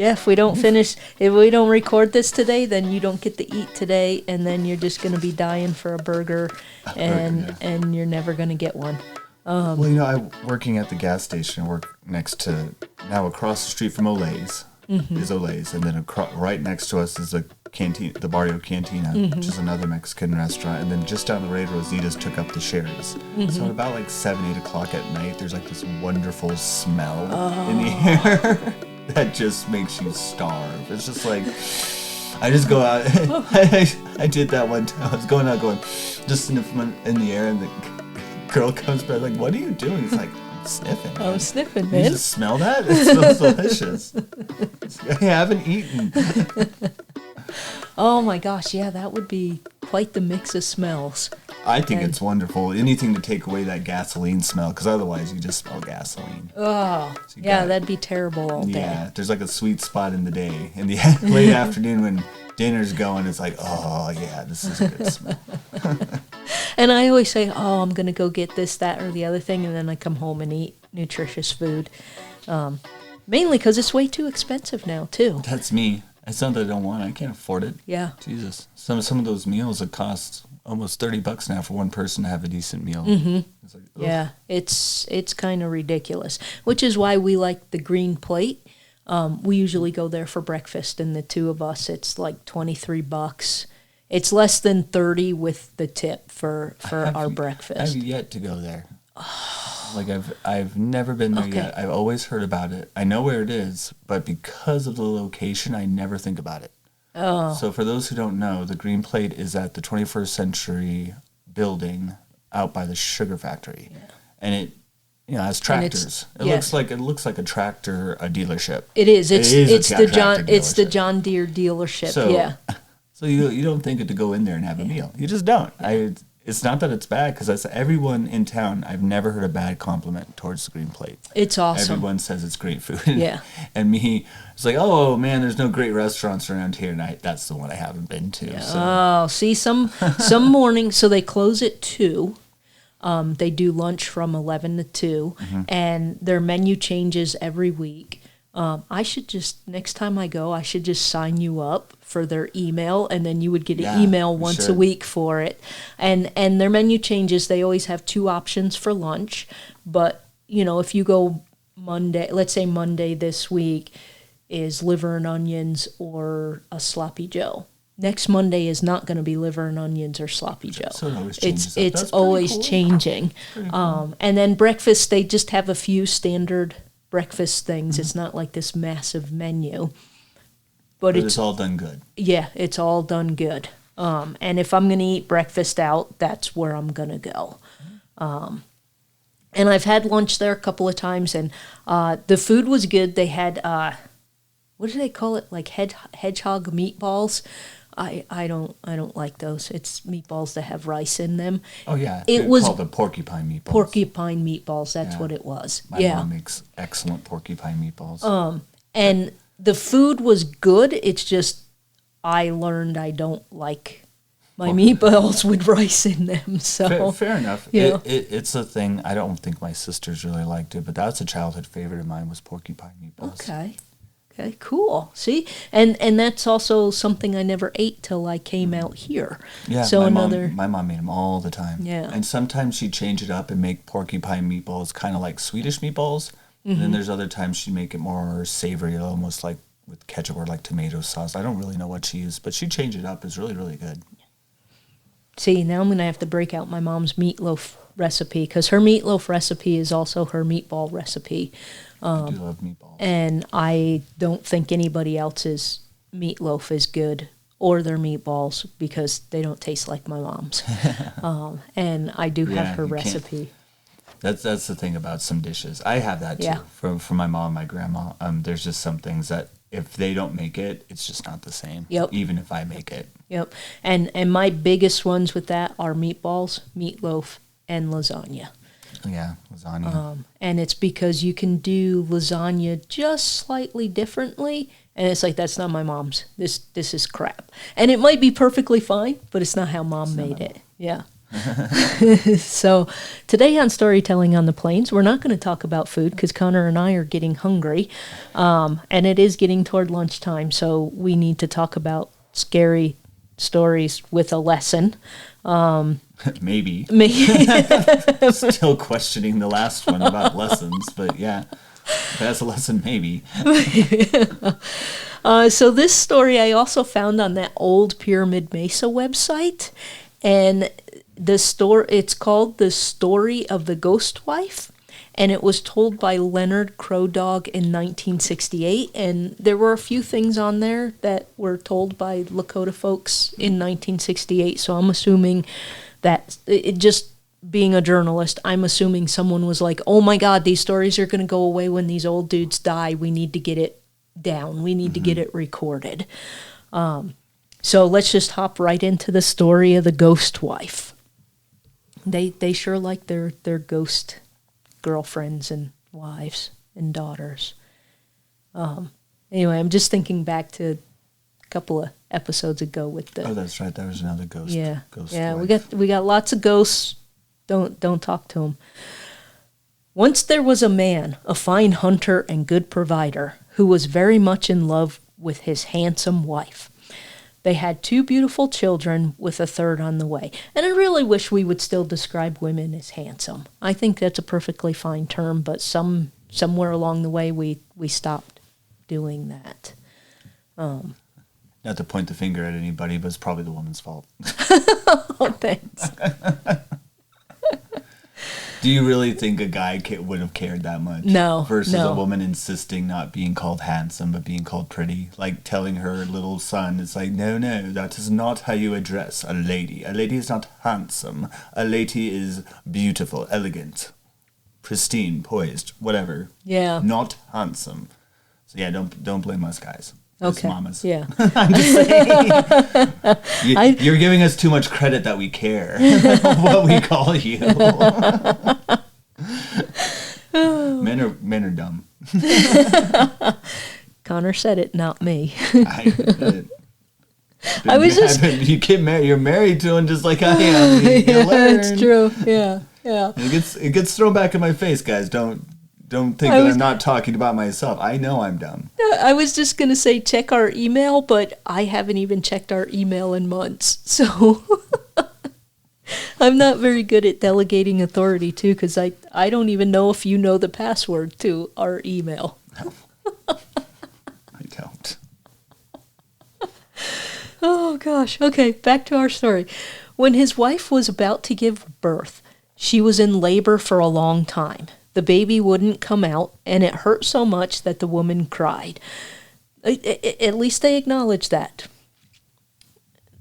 Yeah, if we don't record this today, then you don't get to eat today, and then you're just going to be dying for a burger, and you're never going to get one. Well, I'm working at the gas station. I work across the street from Olay's. Is Olay's, and then right next to us is the canteen, the Barrio Cantina, which is another Mexican restaurant, and then just down the road, Rosita's took up the Sherry's. So at about 7, 8 o'clock at night, there's this wonderful smell in the air that just makes you starve. It's just I just go out. I did that one time. I was going out, just sniffing in the air, and the girl comes by what are you doing? It's I'm sniffing. Man. I'm sniffing, man. You just smell that? It smells delicious. I haven't eaten. Oh my gosh, yeah, that would be quite the mix of smells. I think it's wonderful. Anything to take away that gasoline smell, because otherwise you just smell gasoline. Oh, so that'd be terrible all day. Yeah, there's a sweet spot in the day. In the late afternoon when dinner's going, it's oh yeah, this is a good smell. And I always say, oh, I'm going to go get this, that, or the other thing, and then I come home and eat nutritious food. Mainly because it's way too expensive now, too. That's me. It's not that I don't want it. I can't afford it. Yeah. Jesus. Some of those meals, it costs almost $30 now for one person to have a decent meal. Mm-hmm. It's it's kind of ridiculous, which is why we like the green plate. We usually go there for breakfast, and the two of us, it's $23. It's less than 30 with the tip for our breakfast. I've yet to go there. I've never been there yet. I've always heard about it. I know where it is, but because of the location, I never think about it. Oh. So for those who don't know, the Green Plate is at the 21st Century building out by the sugar factory. Yeah. And it has tractors. It looks like a tractor, a dealership. It is. It's the John Deere dealership. So, So you don't think it to go in there and have a meal. You just don't. It's not that it's bad, because everyone in town, I've never heard a bad compliment towards the Green Plate. It's awesome. Everyone says it's great food. Yeah. And me, it's oh man, there's no great restaurants around here, and that's the one I haven't been to. Yeah. So. Oh, see, some mornings, so they close at 2. They do lunch from 11 to 2, and their menu changes every week. I should just, next time I go, I should just sign you up for their email, and then you would get an email once a week for it. And their menu changes. They always have 2 options for lunch. But, if you go Monday, let's say Monday this week is liver and onions or a sloppy Joe. Next Monday is not going to be liver and onions or sloppy Joe. So it always changes. It's always changing. Cool. And then breakfast, they just have a few standard breakfast things. It's not like this massive menu, but it's all done good. Yeah, it's all done good. And if I'm going to eat breakfast out, that's where I'm going to go. And I've had lunch there a couple of times, and the food was good. They had what do they call it? Hedgehog meatballs. I don't like those. It's meatballs that have rice in them. Oh yeah, it was called the porcupine meatballs. Porcupine meatballs. That's what it was. My mom makes excellent porcupine meatballs. And the food was good. It's just I learned I don't like my meatballs with rice in them. So fair enough. It's a thing. I don't think my sisters really liked it, but that's a childhood favorite of mine, was porcupine meatballs. Okay, cool. See, and that's also something I never ate till I came out here. Yeah, so my mom made them all the time. Yeah, and sometimes she'd change it up and make porcupine meatballs kind of like Swedish meatballs. And then there's other times she'd make it more savory, almost like with ketchup or like tomato sauce. I don't really know what she used, but she'd change it up. It's really, really good. See, now I'm going to have to break out my mom's meatloaf recipe, because her meatloaf recipe is also her meatball recipe. I do love meatballs. And I don't think anybody else's meatloaf is good, or their meatballs, because they don't taste like my mom's. And I do have her recipe. That's the thing about some dishes. I have that too, from my mom and my grandma. There's just some things that if they don't make it, it's just not the same. Yep. Even if I make it. Yep. And my biggest ones with that are meatballs, meatloaf, and lasagna. Yeah, lasagna. And it's because you can do lasagna just slightly differently, and it's that's not my mom's. This is crap. And it might be perfectly fine, but it's not how mom made it. Yeah. So today on Storytelling on the Plains, we're not going to talk about food because Connor and I are getting hungry. And it is getting toward lunchtime, so we need to talk about scary stories with a lesson. Maybe. Maybe. Still questioning the last one about lessons, but yeah. If that's a lesson, maybe. So this story I also found on that old Pyramid Mesa website, and it's called The Story of the Ghost Wife, and it was told by Leonard Crow Dog in 1968, and there were a few things on there that were told by Lakota folks in 1968, so I'm assuming that it just being a journalist, I'm assuming someone was like, oh my God, these stories are going to go away when these old dudes die. We need to get it down. We need to get it recorded. So let's just hop right into the story of the ghost wife. They sure like their ghost girlfriends and wives and daughters. Anyway, I'm just thinking back to a couple of episodes ago with the... Oh, that's right. There was another ghost. Yeah, ghost yeah. wife. We got lots of ghosts. Don't talk to them. Once there was a man, a fine hunter and good provider, who was very much in love with his handsome wife. They had 2 beautiful children with a third on the way. And I really wish we would still describe women as handsome. I think that's a perfectly fine term, but somewhere along the way we stopped doing that. Not to point the finger at anybody, but it's probably the woman's fault. Oh, thanks. Do you really think a guy would have cared that much? No. Versus no. a woman insisting not being called handsome, but being called pretty. Like telling her little son, it's like, no, that is not how you address a lady. A lady is not handsome. A lady is beautiful, elegant, pristine, poised, whatever. Yeah. Not handsome. So yeah, don't blame us guys. Okay. Mamas. Yeah. I'm just saying. You're giving us too much credit that we care what we call you. Men are dumb. Connor said it, not me. I was just... You're married to him just like I am. Yeah, that's true. Yeah. And it gets thrown back in my face, guys. Don't think that I'm not talking about myself. I know I'm dumb. I was just going to say check our email, but I haven't even checked our email in months. So I'm not very good at delegating authority, too, because I don't even know if you know the password to our email. No. I don't. Oh, gosh. Okay, back to our story. When his wife was about to give birth, she was in labor for a long time. The baby wouldn't come out, and it hurt so much that the woman cried. At least they acknowledged that.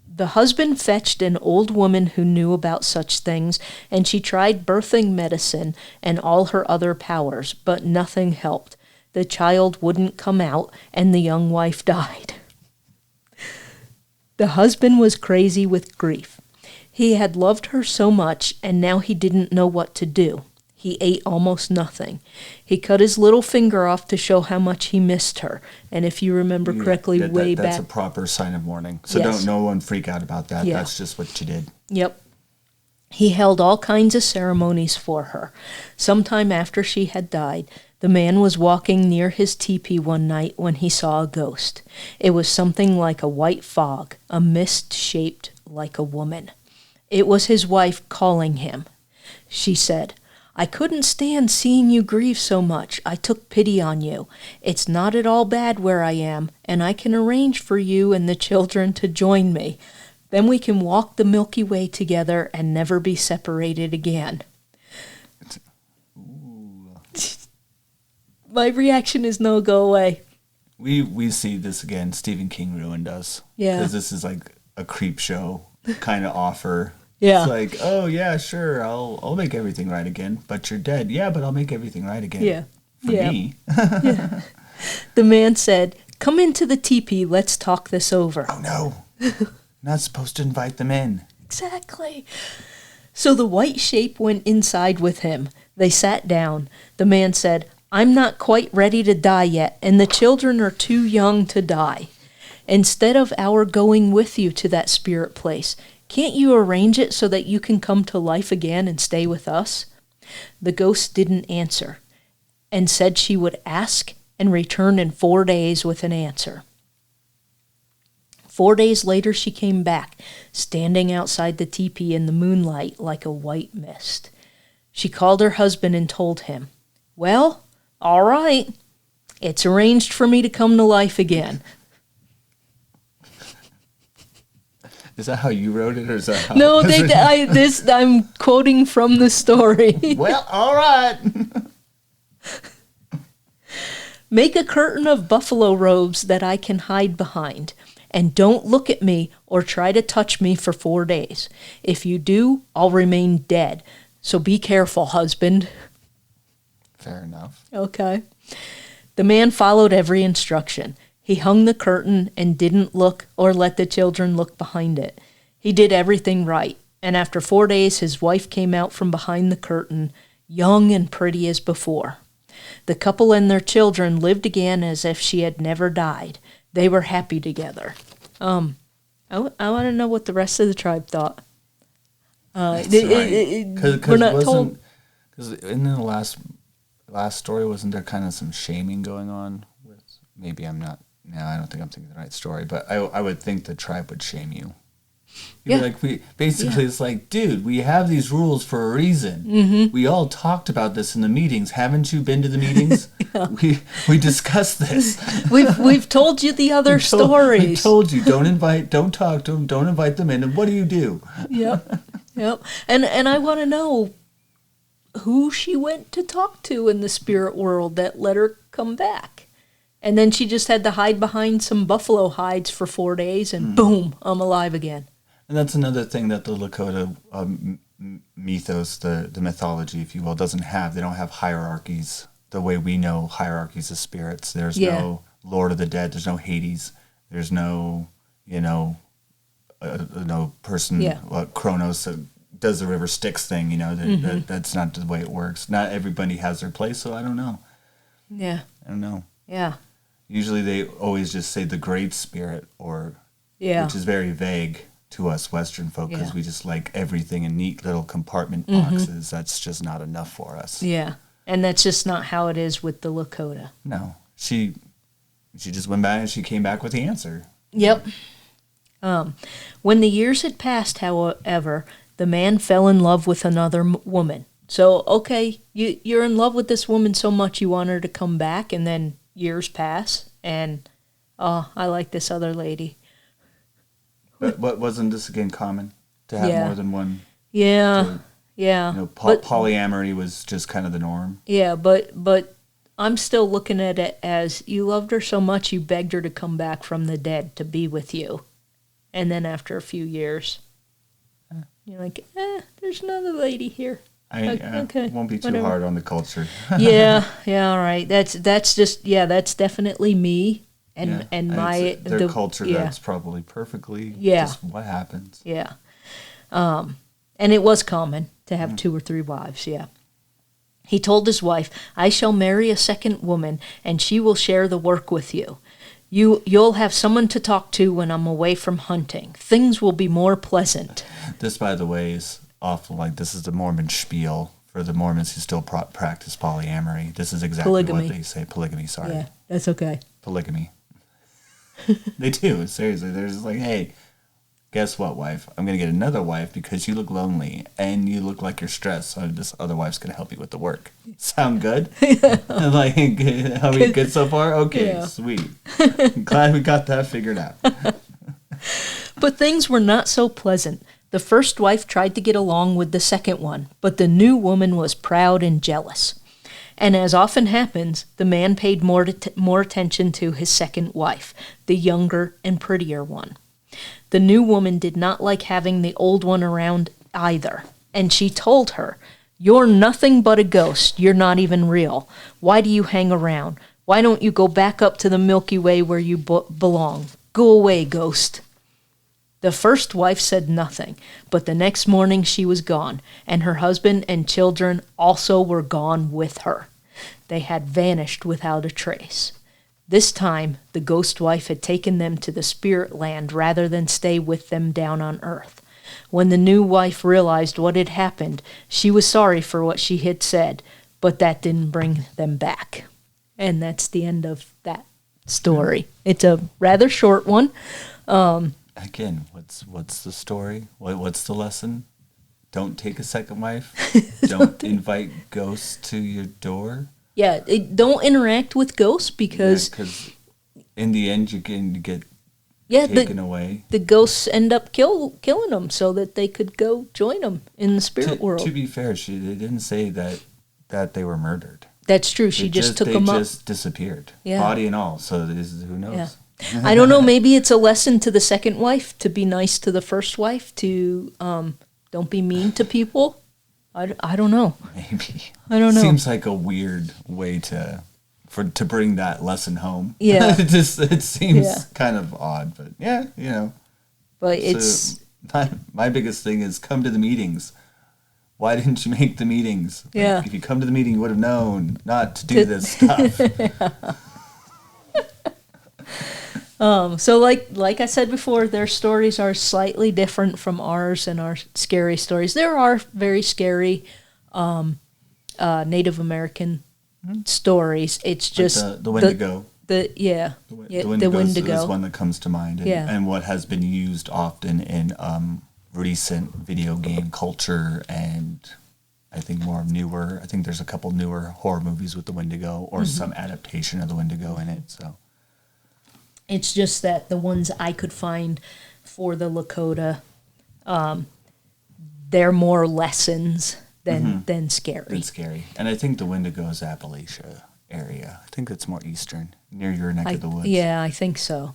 The husband fetched an old woman who knew about such things, and she tried birthing medicine and all her other powers, but nothing helped. The child wouldn't come out, and the young wife died. The husband was crazy with grief. He had loved her so much, and now he didn't know what to do. He ate almost nothing. He cut his little finger off to show how much he missed her. And if you remember correctly, back... That's a proper sign of mourning. So yes. No one freak out about that. Yeah. That's just what you did. Yep. He held all kinds of ceremonies for her. Sometime after she had died, the man was walking near his teepee one night when he saw a ghost. It was something like a white fog, a mist shaped like a woman. It was his wife calling him. She said, "I couldn't stand seeing you grieve so much. I took pity on you. It's not at all bad where I am, and I can arrange for you and the children to join me. Then we can walk the Milky Way together and never be separated again." My reaction is no, go away. We see this again. Stephen King ruined us. Yeah. Because this is like a creep show kind of offer. Yeah. It's like, oh yeah, sure, I'll make everything right again. But you're dead. Yeah, but I'll make everything right again. Yeah. For me. Yeah. The man said, "Come into the teepee, let's talk this over." Oh no. Not supposed to invite them in. Exactly. So the white shape went inside with him. They sat down. The man said, "I'm not quite ready to die yet, and the children are too young to die. Instead of our going with you to that spirit place, Can't you arrange it so that you can come to life again and stay with us?" The ghost didn't answer and said she would ask and return in 4 days with an answer. 4 days later she came back, standing outside the teepee in the moonlight like a white mist. She called her husband and told him, "Well, all right. It's arranged for me to come to life again." Is that how you wrote it, or is that how? No, I'm quoting from the story. Well, all right. "Make a curtain of buffalo robes that I can hide behind, and don't look at me or try to touch me for 4 days. If you do, I'll remain dead. So be careful, husband." Fair enough. Okay. The man followed every instruction. He hung the curtain and didn't look or let the children look behind it. He did everything right, and after 4 days his wife came out from behind the curtain, young and pretty as before. The couple and their children lived again as if she had never died. They were happy together. I want to know what the rest of the tribe thought. We're not told. Because in the last story, wasn't there kind of some shaming going on? Maybe I'm not. No, I don't think I'm thinking the right story. But I would think the tribe would shame you. It's like, dude, we have these rules for a reason. Mm-hmm. We all talked about this in the meetings. Haven't you been to the meetings? Yeah. We discussed this. We've told you the other stories. We told you, don't talk to them, don't invite them in. And what do you do? Yep. And I want to know who she went to talk to in the spirit world that let her come back. And then she just had to hide behind some buffalo hides for 4 days, and boom, I'm alive again. And that's another thing that the Lakota mythos, the mythology, if you will, doesn't have. They don't have hierarchies the way we know hierarchies of spirits. There's no Lord of the Dead. There's no Hades. There's no, no person, Kronos, does the river Styx thing. That's not the way it works. Not everybody has their place, so I don't know. Yeah. I don't know. Yeah. Usually they always just say the Great Spirit, which is very vague to us Western folk, because we just like everything in neat little compartment boxes. That's just not enough for us. Yeah, and that's just not how it is with the Lakota. No, she just went back and she came back with the answer. Yep. When the years had passed, however, the man fell in love with another woman. So, okay, you're in love with this woman so much you want her to come back, and then years pass, and, I like this other lady. But wasn't this again common to have more than one? Yeah. Polyamory was just kind of the norm. Yeah, but I'm still looking at it as you loved her so much you begged her to come back from the dead to be with you. And then after a few years, you're like, there's another lady here. Okay, won't be too whatever. hard on the culture. yeah, all right. That's definitely me. And their culture, that's probably perfectly just what happens. Yeah. And it was common to have 2 or 3 wives, He told his wife, "I shall marry a second woman, and she will share the work with you. You'll have someone to talk to when I'm away from hunting. Things will be more pleasant." This, by the way, is awful. Like, this is the Mormon spiel for the Mormons who still practice polyamory. This is exactly Polygamy. What they say. Polygamy, sorry. Yeah, that's okay. Polygamy. They do, seriously. They're just like, hey, guess what, wife? I'm going to get another wife because you look lonely and you look like you're stressed, so this other wife's going to help you with the work. Sound good? Like, are we good so far? Okay, sweet. Glad we got that figured out. But things were not so pleasant. The first wife tried to get along with the second one, but the new woman was proud and jealous. And as often happens, the man paid more attention to his second wife, the younger and prettier one. The new woman did not like having the old one around either, and she told her, "You're nothing but a ghost. You're not even real. Why do you hang around? Why don't you go back up to the Milky Way where you belong? Go away, ghost." The first wife said nothing, but the next morning she was gone, and her husband and children also were gone with her. They had vanished without a trace. This time, the ghost wife had taken them to the spirit land rather than stay with them down on earth. When the new wife realized what had happened, she was sorry for what she had said, but that didn't bring them back. And that's the end of that story. It's a rather short one. Again, what's the story? What's the lesson? Don't take a second wife. Don't invite ghosts to your door. Yeah, don't interact with ghosts because in the end you can get taken away. The ghosts end up killing them so that they could go join them in the spirit world. To be fair, they didn't say that they were murdered. That's true. She just took them up. They just disappeared, yeah. Body and all. So who knows? Yeah. I don't know. Maybe it's a lesson to the second wife to be nice to the first wife. To don't be mean to people. I don't know. Maybe. I don't know. Seems like a weird way to bring that lesson home. Yeah. it seems kind of odd, but yeah, But it's my biggest thing is come to the meetings. Why didn't you make the meetings? Yeah. If you come to the meeting, you would have known not to do this stuff. So like I said before, their stories are slightly different from ours and our scary stories. There are very scary Native American stories. It's just like the Wendigo. The Wendigo is one that comes to mind, and what has been used often in recent video game culture, and I think newer. I think there's a couple newer horror movies with the Wendigo, or some adaptation of the Wendigo in it. So it's just that the ones I could find for the Lakota, they're more lessons than scary. Than scary, and I think the Wendigo is Appalachia area. I think it's more eastern, near your neck of the woods. Yeah, I think so.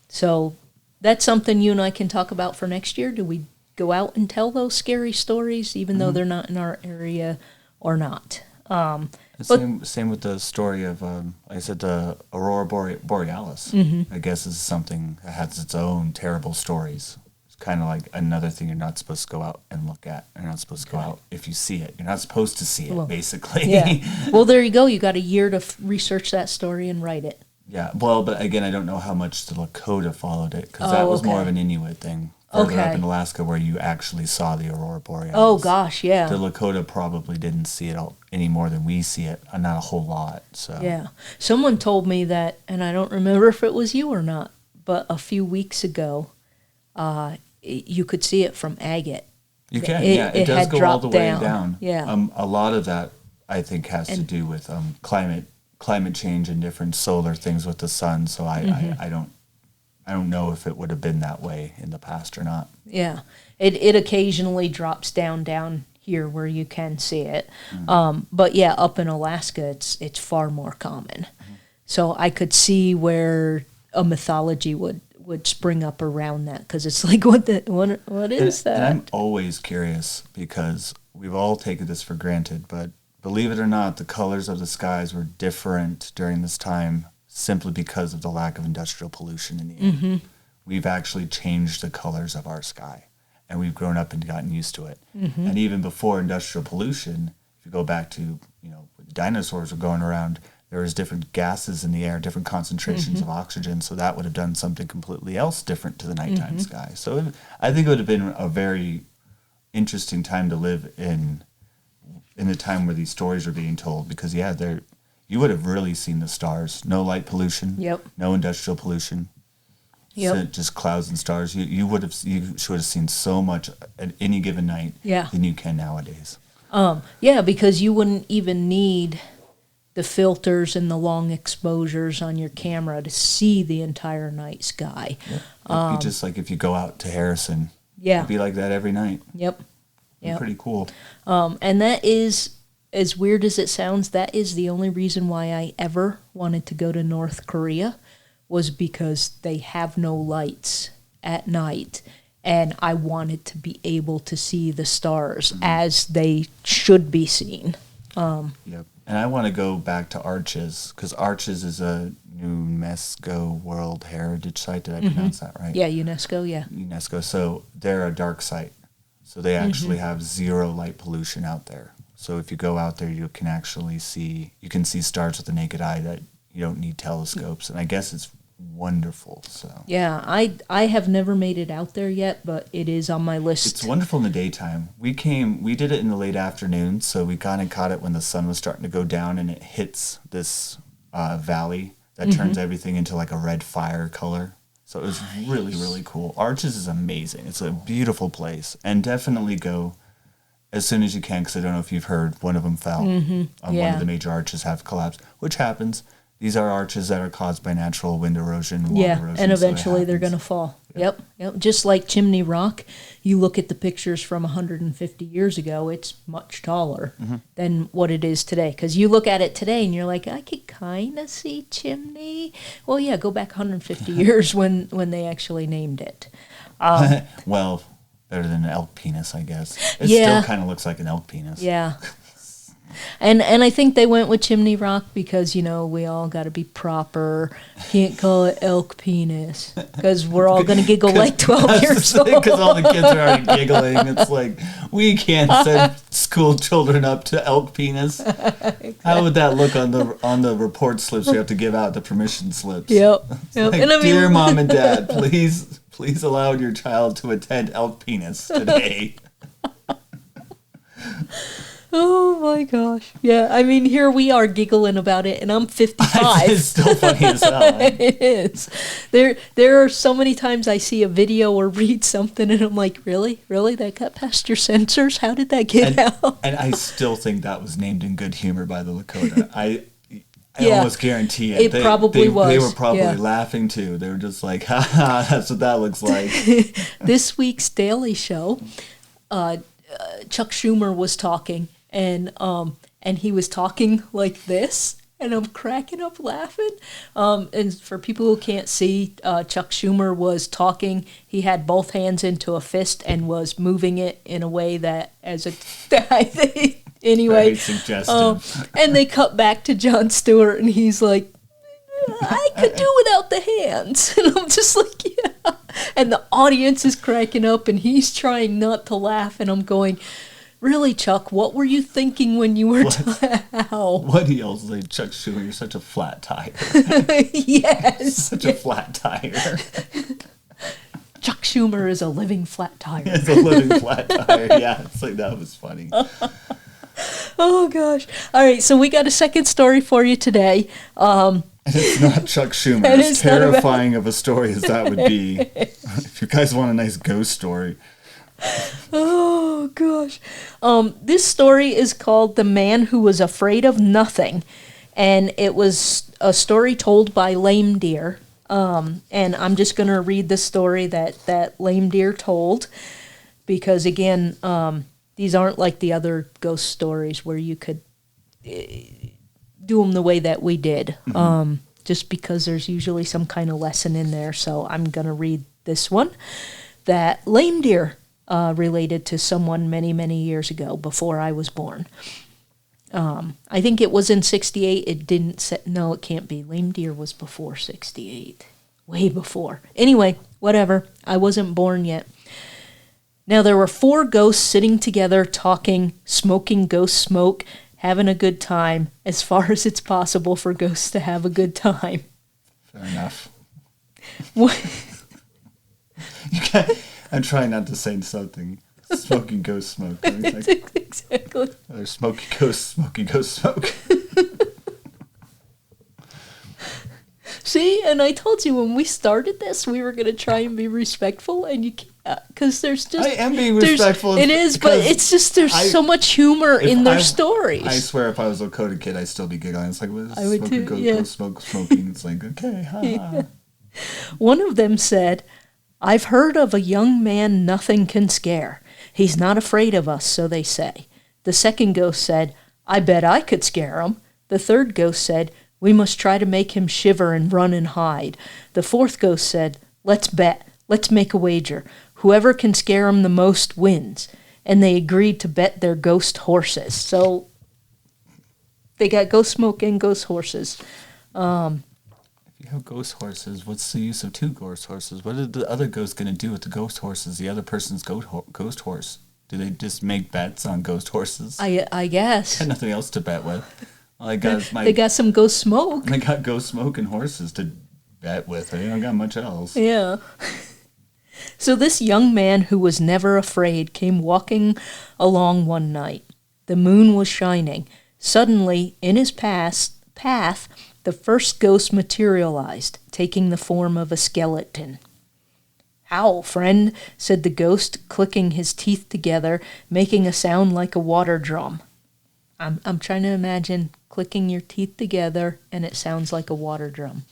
So that's something you and I can talk about for next year. Do we go out and tell those scary stories, even though they're not in our area, or not? Same with the story of, like I said, the Aurora Borealis. I guess is something that has its own terrible stories. It's kind of like another thing you're not supposed to go out and look at. You're not supposed to go out if you see it. You're not supposed to see it, basically. Yeah. Well, there you go. You got a year to research that story and write it. Yeah. Well, but again, I don't know how much the Lakota followed it, because that was more of an Inuit thing. Further up in Alaska, where you actually saw the Aurora Borealis. Oh, gosh, yeah. The Lakota probably didn't see it any more than we see it, not a whole lot. So yeah. Someone told me that, and I don't remember if it was you or not, but a few weeks ago, you could see it from Agate. You can, it does go all the way down. Yeah. A lot of that, I think, has to do with climate change and different solar things with the sun. So I don't know if it would have been that way in the past or not. Yeah. It occasionally drops down here where you can see it. But yeah, up in Alaska, it's far more common. So I could see where a mythology would spring up around that, because it's like, what is that? And I'm always curious, because we've all taken this for granted, but believe it or not, the colors of the skies were different during this time, simply because of the lack of industrial pollution in the air. We've actually changed the colors of our sky, and we've grown up and gotten used to it. And even before industrial pollution, if you go back to, when the dinosaurs were going around, there was different gases in the air, different concentrations of oxygen, so that would have done something completely else different to the nighttime sky. So I think it would have been a very interesting time to live in the time where these stories are being told, because you would have really seen the stars. No light pollution. Yep. No industrial pollution. Yep. So just clouds and stars. You should have seen so much at any given night than you can nowadays. Yeah, because you wouldn't even need the filters and the long exposures on your camera to see the entire night sky. Yep. It'd be just like if you go out to Harrison. Yeah. It'd be like that every night. Yep. Yep. Pretty cool. And that is, as weird as it sounds, that is the only reason why I ever wanted to go to North Korea, was because they have no lights at night, and I wanted to be able to see the stars as they should be seen. Yep. And I want to go back to Arches, because Arches is a UNESCO World Heritage Site. Did I pronounce that right? Yeah, UNESCO, yeah. UNESCO. So they're a dark site. So they actually have zero light pollution out there. So if you go out there, you can actually see stars with the naked eye that you don't need telescopes. And I guess it's wonderful. So Yeah, I have never made it out there yet, but it is on my list. it's wonderful in the daytime. We did it in the late afternoon, so we kind of caught it when the sun was starting to go down, and it hits this valley that turns everything into like a red fire color. So it was really, really cool. Arches is amazing. It's a beautiful place. And definitely go as soon as you can, because I don't know if you've heard, one of them fell. One of the major arches have collapsed, which happens. These are arches that are caused by natural wind erosion, water erosion. And eventually they're going to fall. Yep. Just like Chimney Rock, you look at the pictures from 150 years ago, it's much taller than what it is today. Because you look at it today and you're like, I could kind of see Chimney. Well, yeah, go back 150 years when they actually named it. Well, better than an elk penis, I guess. It still kind of looks like an elk penis. Yeah. And I think they went with Chimney Rock because, we all got to be proper. Can't call it elk penis because we're all going to giggle like 12 years old. Because all the kids are already giggling. It's like, we can't send school children up to elk penis. Exactly. How would that look on the report slips we have to give out, the permission slips? Yep. Like, and dear Mom and Dad, please allow your child to attend elk penis today. Oh my gosh. Yeah, I mean, here we are giggling about it, and I'm 55. It's still funny as hell. It is. There are so many times I see a video or read something, and I'm like, really? Really? That got past your censors? How did that get out? And I still think that was named in good humor by the Lakota. I almost guarantee it. It probably was. They were probably laughing, too. They were just like, ha ha, that's what that looks like. This week's Daily Show, Chuck Schumer was talking, and he was talking like this, and I'm cracking up laughing. And for people who can't see, Chuck Schumer was talking. He had both hands into a fist and was moving it in a way that, anyway. Very suggestive. And they cut back to Jon Stewart, and he's like, I could do without the hands. And I'm just like, yeah. And the audience is cracking up, and he's trying not to laugh, and I'm going, really, Chuck, what were you thinking when you were What he yells like, Chuck Schumer, you're such a flat tire. Yes. Such a flat tire. Chuck Schumer is a living flat tire. It's a living flat tire, yeah. It's like, that was funny. Oh, gosh. All right, so we got a second story for you today. And it's not Chuck Schumer. As terrifying of a story as that would be. If you guys want a nice ghost story. Oh, gosh. This story is called The Man Who Was Afraid of Nothing. And it was a story told by Lame Deer. And I'm just going to read the story that Lame Deer told. Because, again, these aren't like the other ghost stories where you could do them the way that we did. Just because there's usually some kind of lesson in there. So I'm going to read this one that Lame Deer related to someone many, many years ago before I was born. I think it was in 68. It didn't say, no, it can't be. Lame Deer was before 68. Way before. Anyway, whatever. I wasn't born yet. Now, there were 4 ghosts sitting together, talking, smoking ghost smoke, having a good time, as far as it's possible for ghosts to have a good time. Fair enough. What? I'm trying not to say something. Smoking ghost smoke. Exactly. Or smoky ghost smoke. See, and I told you when we started this, we were going to try and be respectful, and you can't, because there's just... I am being respectful. It is, but it's just, there's so much humor in their stories. I swear if I was a Lakota kid, I'd still be giggling. It's like, what is I would too, ghost smoking? It's like, okay, ha. Yeah. One of them said, I've heard of a young man nothing can scare. He's not afraid of us, so they say. The second ghost said, I bet I could scare him. The third ghost said, we must try to make him shiver and run and hide. The fourth ghost said, let's bet. Let's make a wager. Whoever can scare him the most wins. And they agreed to bet their ghost horses. So they got ghost smoke and ghost horses. If you have ghost horses, what's the use of 2 ghost horses? What are the other ghosts going to do with the ghost horses? The other person's ghost horse? Do they just make bets on ghost horses? I guess. Got nothing else to bet with. All I got is they got some ghost smoke. They got ghost smoke and horses to bet with. I don't got much else. Yeah. So this young man who was never afraid came walking along one night. The moon was shining. Suddenly, in his path, the first ghost materialized, taking the form of a skeleton. "How, friend?" said the ghost, clicking his teeth together, making a sound like a water drum. I'm trying to imagine clicking your teeth together, and it sounds like a water drum.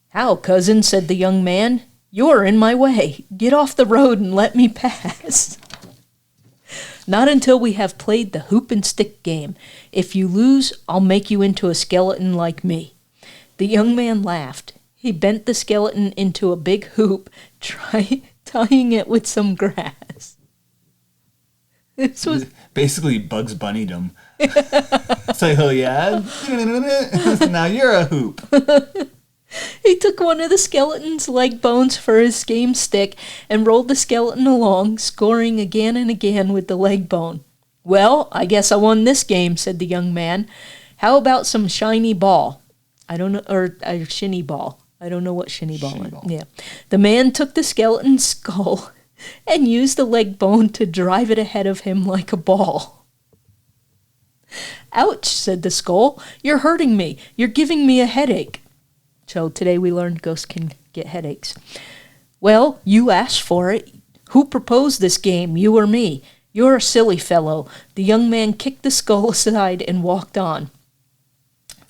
"How, cousin?" said the young man. "You're in my way. Get off the road and let me pass." "Not until we have played the hoop and stick game. If you lose, I'll make you into a skeleton like me." The young man laughed. He bent the skeleton into a big hoop, tying it with some grass. This was basically Bugs Bunny'd him. It's like, oh yeah, now you're a hoop. He took one of the skeleton's leg bones for his game stick and rolled the skeleton along, scoring again and again with the leg bone. "Well, I guess I won this game," said the young man. "How about some shiny ball?" I don't know, or a shinny ball. I don't know what shinny ball is. Yeah. The man took the skeleton's skull and used the leg bone to drive it ahead of him like a ball. "Ouch," said the skull. "You're hurting me. You're giving me a headache." So today we learned ghosts can get headaches. "Well, you asked for it. Who proposed this game, you or me? You're a silly fellow." The young man kicked the skull aside and walked on.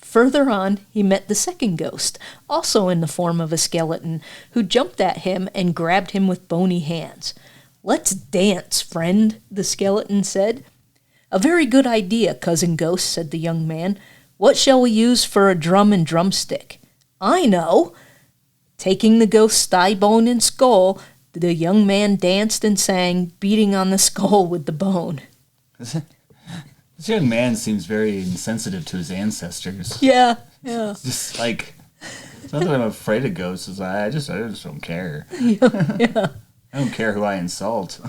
Further on, he met the second ghost, also in the form of a skeleton, who jumped at him and grabbed him with bony hands. "Let's dance, friend," the skeleton said. "A very good idea, cousin ghost," said the young man. "What shall we use for a drum and drumstick?" "I know." Taking the ghost's thigh bone and skull, the young man danced and sang, beating on the skull with the bone. This young man seems very insensitive to his ancestors. Yeah. It's just like, it's not that I'm afraid of ghosts. It's like, I just don't care. Yeah. I don't care who I insult.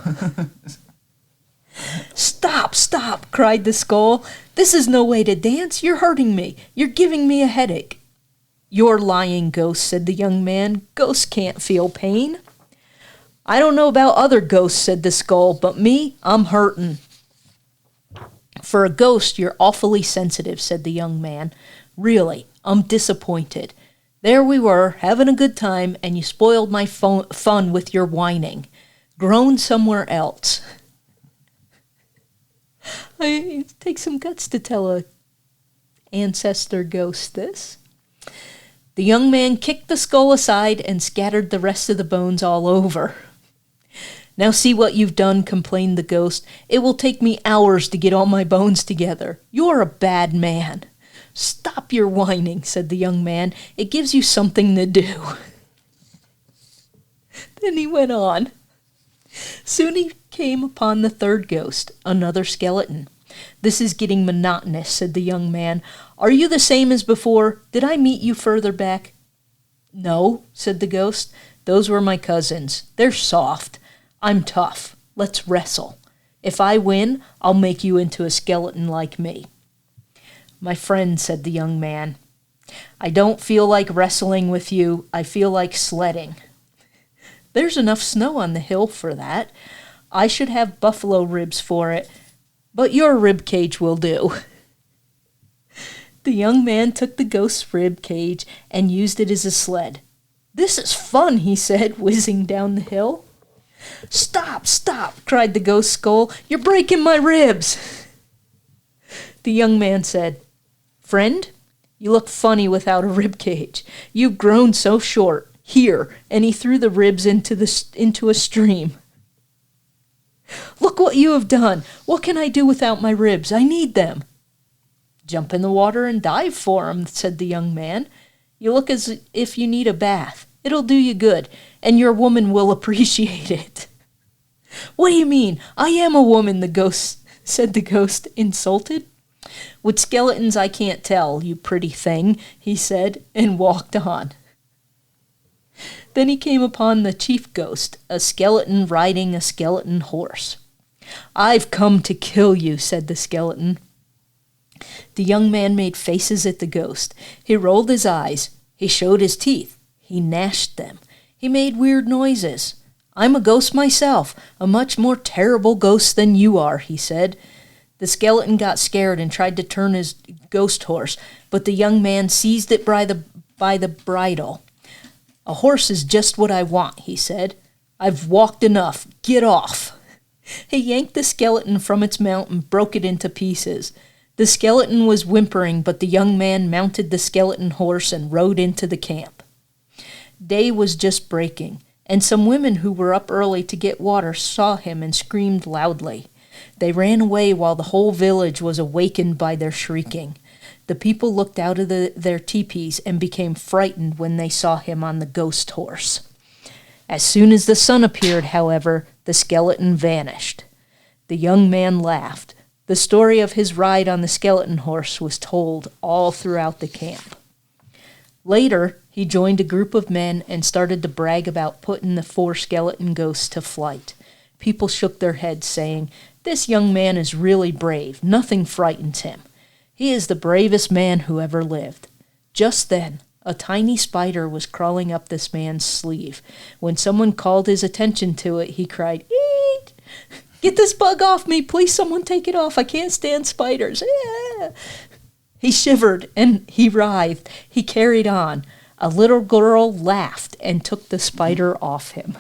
Stop, cried the skull. "This is no way to dance. You're hurting me. You're giving me a headache." "You're lying, ghost," said the young man. "Ghosts can't feel pain." "I don't know about other ghosts," said the skull, "but me, I'm hurtin'." "For a ghost, you're awfully sensitive," said the young man. "Really, I'm disappointed. There we were, having a good time, and you spoiled my fun with your whining. Grown somewhere else." It takes some guts to tell a ancestor ghost this. The young man kicked the skull aside and scattered the rest of the bones all over. "Now see what you've done," complained the ghost. "It will take me hours to get all my bones together. You're a bad man." "Stop your whining," said the young man. "It gives you something to do." Then he went on. Soon he came upon the third ghost, another skeleton. "This is getting monotonous," said the young man. "Are you the same as before? Did I meet you further back?" "No," said the ghost. "Those were my cousins. They're soft. I'm tough. Let's wrestle. If I win, I'll make you into a skeleton like me." "My friend," said the young man, "I don't feel like wrestling with you. I feel like sledding." "There's enough snow on the hill for that. I should have buffalo ribs for it, but your rib cage will do." The young man took the ghost's rib cage and used it as a sled. "This is fun," he said, whizzing down the hill. Stop, cried the ghost skull. "You're breaking my ribs." The young man said, "Friend, you look funny without a rib cage. You've grown so short. Here," and he threw the ribs into a stream. "Look what you have done. What can I do without my ribs? I need them." "Jump in the water and dive for 'em," said the young man. "You look as if you need a bath. It'll do you good, and your woman will appreciate it." "What do you mean? I am a woman," said the ghost, insulted. "With skeletons I can't tell, you pretty thing," he said, and walked on. Then he came upon the chief ghost, a skeleton riding a skeleton horse. "I've come to kill you," said the skeleton. The young man made faces at the ghost. He rolled his eyes. He showed his teeth. He gnashed them. He made weird noises. I'm a ghost myself, a much more terrible ghost than you are, he said. The skeleton got scared and tried to turn his ghost horse, but the young man seized it by the bridle. A horse is just what I want, he said. I've walked enough. Get off. He yanked the skeleton from its mount and broke it into pieces. The skeleton was whimpering, but the young man mounted the skeleton horse and rode into the camp. Day was just breaking, and some women who were up early to get water saw him and screamed loudly. They ran away while the whole village was awakened by their shrieking. The people looked out of their teepees and became frightened when they saw him on the ghost horse. As soon as the sun appeared, however, the skeleton vanished. The young man laughed. The story of his ride on the skeleton horse was told all throughout the camp. Later, he joined a group of men and started to brag about putting the 4 skeleton ghosts to flight. People shook their heads, saying, "This young man is really brave. Nothing frightens him. He is the bravest man who ever lived." Just then, a tiny spider was crawling up this man's sleeve. When someone called his attention to it, he cried, "Eek! Get this bug off me! Please, someone take it off. I can't stand spiders." Yeah. He shivered and he writhed. He carried on. A little girl laughed and took the spider off him.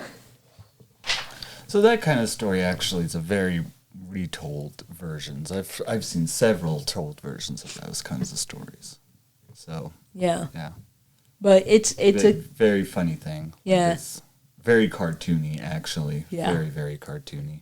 So that kind of story actually is a very retold versions. I've seen several told versions of those kinds of stories. So yeah. Yeah. But it's a very funny thing. Yeah. It's very cartoony, actually. Yeah. Very, very cartoony.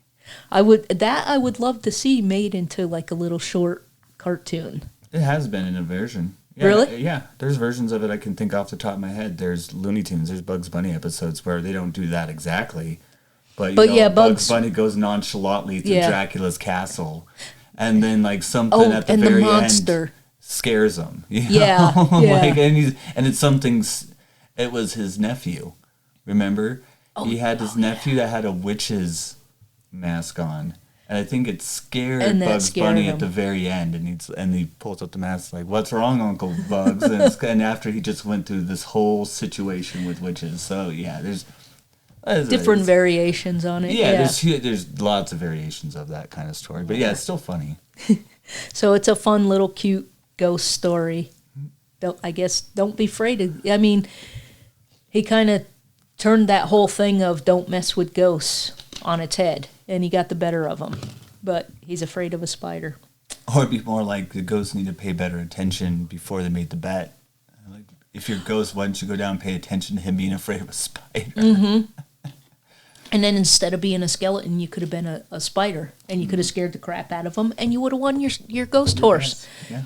I would love to see made into like a little short cartoon. It has been in a version. Yeah, Really? Yeah. There's versions of it I can think off the top of my head. There's Looney Tunes, there's Bugs Bunny episodes where they don't do that exactly. But yeah, Bugs Bunny goes nonchalantly to Dracula's castle. And then like something at the very end scares him. You know? Yeah. Like, and it's something. It was his nephew. Remember, he had his nephew that had a witch's mask on, and I think it scared Bugs Bunny at the very end. And he pulls up the mask like, "What's wrong, Uncle Bugs?" and after he just went through this whole situation with witches. So yeah, there's different variations on it. Yeah, there's lots of variations of that kind of story. But yeah, it's still funny. So it's a fun little cute ghost story. Don't be afraid of. I mean, he kind of turned that whole thing of don't mess with ghosts on its head, and he got the better of them. But he's afraid of a spider. Or it'd be more like the ghosts need to pay better attention before they made the bet. Like, if you're a ghost, why don't you go down and pay attention to him being afraid of a spider? Mm-hmm. And then instead of being a skeleton, you could have been a spider, and you could have scared the crap out of him, and you would have won your ghost horse. Yeah.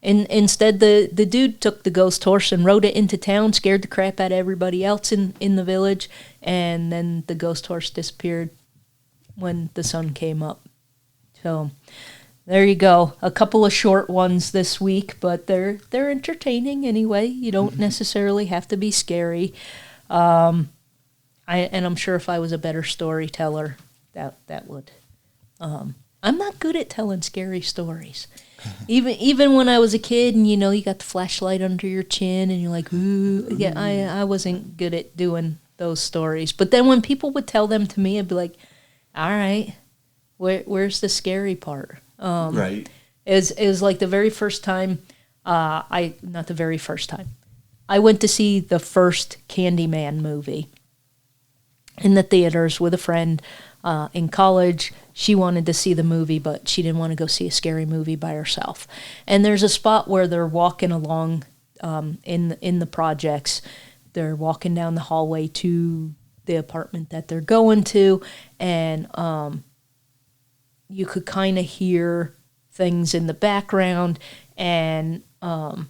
And instead, the dude took the ghost horse and rode it into town, scared the crap out of everybody else in the village, and then the ghost horse disappeared when the sun came up. So there you go. A couple of short ones this week, but they're entertaining anyway. You don't necessarily have to be scary. And I'm sure if I was a better storyteller, that would. I'm not good at telling scary stories. Even when I was a kid, and you got the flashlight under your chin, and you're like, ooh, yeah, I wasn't good at doing those stories. But then when people would tell them to me, I'd be like, all right, where's the scary part? Right. It was like the very first time. Not the very first time. I went to see the first Candyman movie in the theaters with a friend in college. She wanted to see the movie, but she didn't want to go see a scary movie by herself. And there's a spot where they're walking along in the projects. They're walking down the hallway to the apartment that they're going to, and you could kind of hear things in the background, and I'm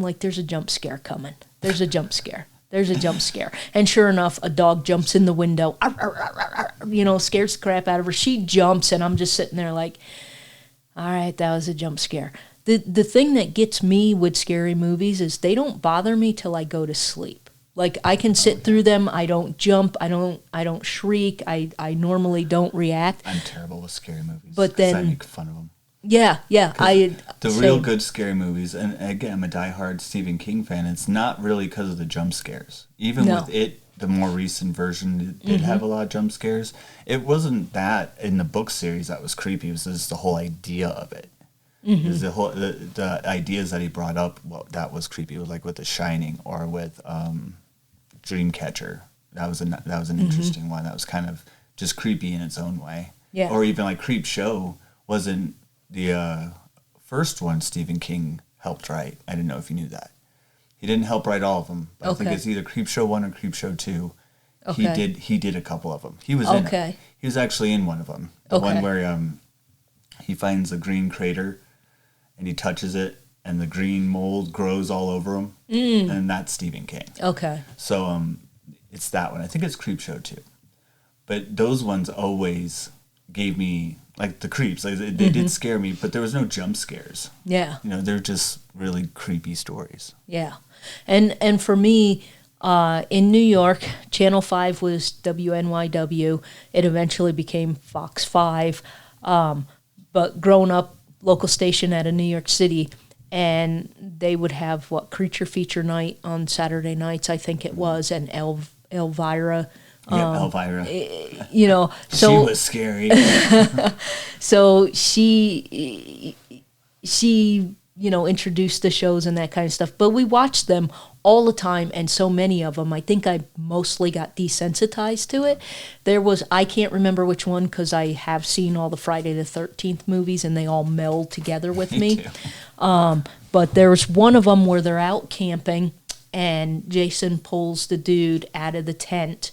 like, there's a jump scare coming. There's a jump scare. There's a jump scare. And sure enough, a dog jumps in the window, scares the crap out of her. She jumps, and I'm just sitting there like, all right, that was a jump scare. The thing that gets me with scary movies is they don't bother me till I go to sleep. Like, I can sit through them. I don't jump. I don't shriek. I normally don't react. I'm terrible with scary movies. But then I make fun of them. Yeah, yeah. The real good scary movies, and again, I'm a diehard Stephen King fan. It's not really because of the jump scares. Even with it, the more recent version, it did have a lot of jump scares. It wasn't that in the book series that was creepy. It was just the whole idea of it. It was the ideas that he brought up. Well, that was creepy. It was like with The Shining or with Dreamcatcher. That was an interesting one. That was kind of just creepy in its own way. Yeah. Or even like Creep Show wasn't the first one Stephen King helped write. I didn't know if you knew that. He didn't help write all of them. But I think it's either Creep Show 1 or Creep Show 2. Okay. He did a couple of them. He was in it. He was actually in one of them. The one where he finds a green crater and he touches it and the green mold grows all over him. And that's Stephen King. Okay. So it's that one. I think it's Creep Show 2. But those ones always gave me, like, the creeps. Like, they did scare me, but there was no jump scares. Yeah. You know, they're just really creepy stories. Yeah. And for me, in New York, Channel 5 was WNYW. It eventually became Fox 5. But growing up, local station out of New York City, and they would have, Creature Feature Night on Saturday nights, I think it was, and Elvira. Elvira. You know, so she was scary. So she introduced the shows and that kind of stuff. But we watched them all the time, and so many of them. I think I mostly got desensitized to it. I can't remember which one because I have seen all the Friday the 13th movies, and they all meld together with me. But there was one of them where they're out camping, and Jason pulls the dude out of the tent,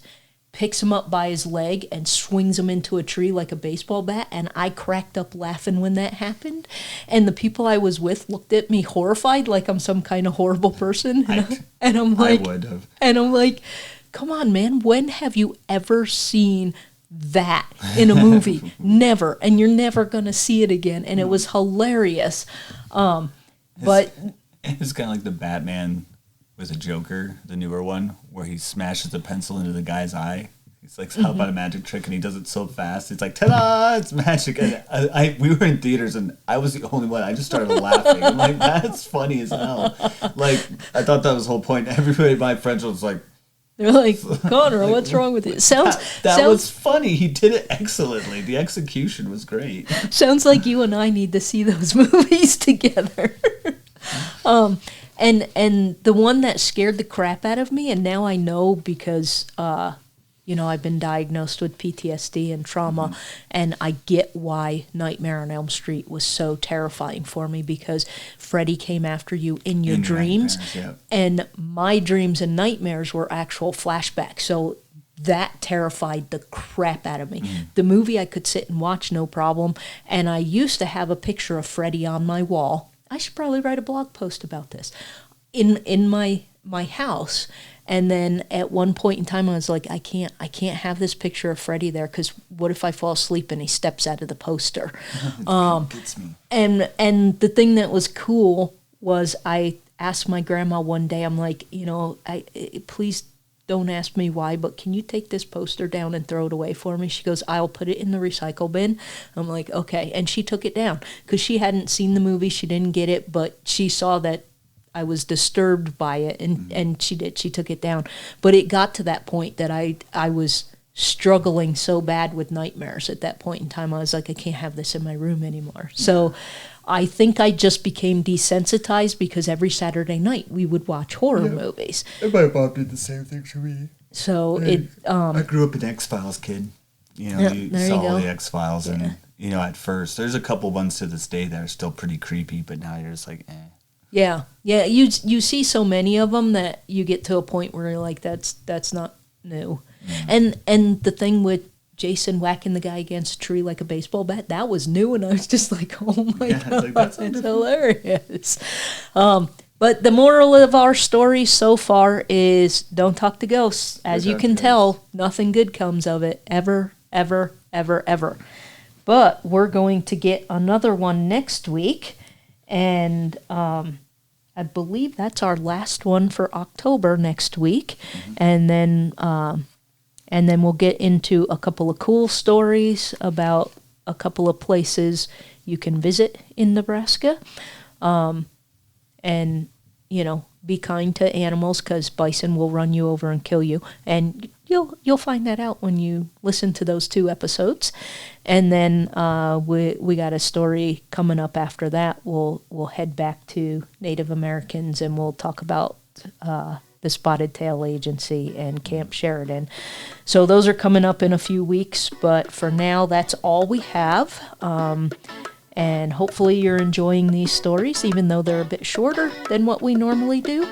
picks him up by his leg and swings him into a tree like a baseball bat, and I cracked up laughing when that happened. And the people I was with looked at me horrified, like I'm some kind of horrible person. And I'm like, I would have. And I'm like, come on, man, when have you ever seen that in a movie? Never. And you're never going to see it again. And it was hilarious. But it's kind of like the Batman with a Joker, the newer one, where he smashes the pencil into the guy's eye. He's like, how about a magic trick? And he does it so fast. It's like, ta-da, it's magic. And we were in theaters, and I was the only one. I just started laughing. I'm like, that's funny as hell. Like, I thought that was the whole point. Everybody, my friends was like, they're like, Connor, what's wrong with it? That was funny. He did it excellently. The execution was great. Sounds like you and I need to see those movies together. And the one that scared the crap out of me, and now I know because, I've been diagnosed with PTSD and trauma, and I get why Nightmare on Elm Street was so terrifying for me, because Freddy came after you in your dreams, and my dreams and nightmares were actual flashbacks, so that terrified the crap out of me. The movie I could sit and watch no problem, and I used to have a picture of Freddy on my wall. I should probably write a blog post about this in my house. And then at one point in time, I was like, I can't have this picture of Freddy there, because what if I fall asleep and he steps out of the poster? Gets me. And the thing that was cool was I asked my grandma one day, I'm like, please don't ask me why, but can you take this poster down and throw it away for me? She goes, I'll put it in the recycle bin. I'm like, okay. And she took it down because she hadn't seen the movie. She didn't get it, but she saw that I was disturbed by it, and she did. She took it down. But it got to that point that I was struggling so bad with nightmares at that point in time. I was like, I can't have this in my room anymore. So I think I just became desensitized because every Saturday night we would watch horror movies. And my mom did the same thing to me. So I grew up an X-Files kid. You saw all the X-Files, and at first there's a couple ones to this day that are still pretty creepy, but now you're just like, eh. Yeah. You see so many of them that you get to a point where you're like, that's not new. And the thing with Jason whacking the guy against a tree like a baseball bat, that was new, and I was just like, oh my God, that's hilarious. But the moral of our story so far is don't talk to ghosts. As you can tell, nothing good comes of it, ever, ever, ever, ever. But we're going to get another one next week, and I believe that's our last one for October next week, and then we'll get into a couple of cool stories about a couple of places you can visit in Nebraska. And, be kind to animals, because bison will run you over and kill you. And you'll find that out when you listen to those 2 episodes. And then we got a story coming up after that. We'll head back to Native Americans, and we'll talk about the Spotted Tail Agency and Camp Sheridan. So those are coming up in a few weeks. But for now, that's all we have. And hopefully you're enjoying these stories, even though they're a bit shorter than what we normally do.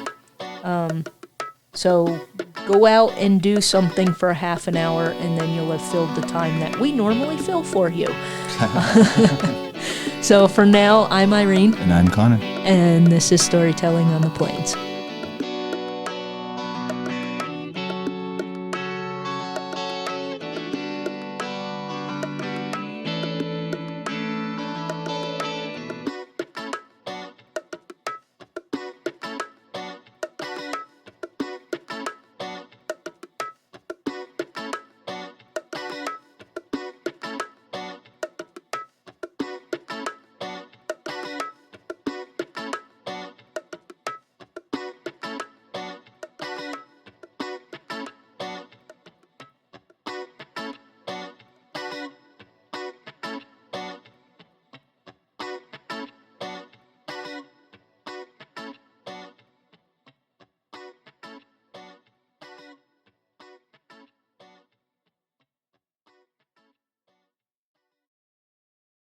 So go out and do something for a half an hour, and then you'll have filled the time that we normally fill for you. So for now, I'm Irene. And I'm Connor. And this is Storytelling on the Plains.